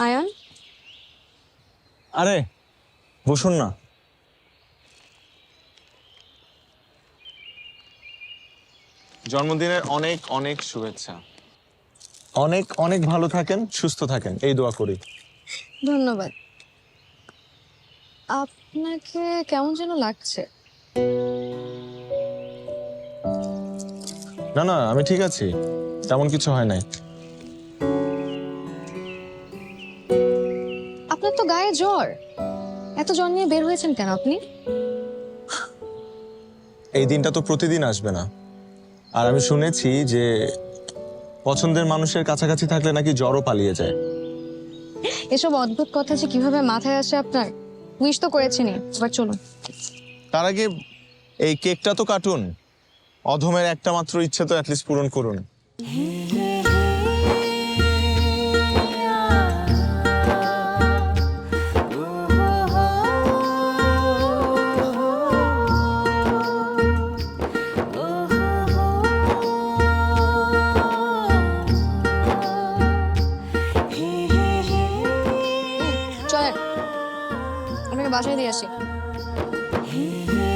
আয়ান, আরে বসুন না। জন্মদিনের অনেক অনেক শুভেচ্ছা। অনেক অনেক ভালো থাকেন, সুস্থ থাকেন, এই দোয়া করি। ধন্যবাদ। আপনাকে কেমন যেন লাগছে। না না, আমি ঠিক আছি, তেমন কিছু হয় নাই। আপনার তো গায়ে জ্বর, এত জ্বর নিয়ে বের হয়েছেন কেন আপনি? এই দিনটা তো প্রতিদিন আসবে না। আর আমি শুনেছি যে পছন্দের মানুষের কাছাকাছি থাকলে নাকি জ্বরও পালিয়ে যায়। এসব অদ্ভুত কথা যে কিভাবে মাথায় আসে আপনার। উইশ তো করেছেনই, এবার চলুন। তার আগে এই কেকটা তো কাটুন, অধমের একটা মাত্র ইচ্ছে তো অ্যাটলিস্ট পূরণ করুন। চলেন, আপনাকে বাসায় দিয়ে আসি।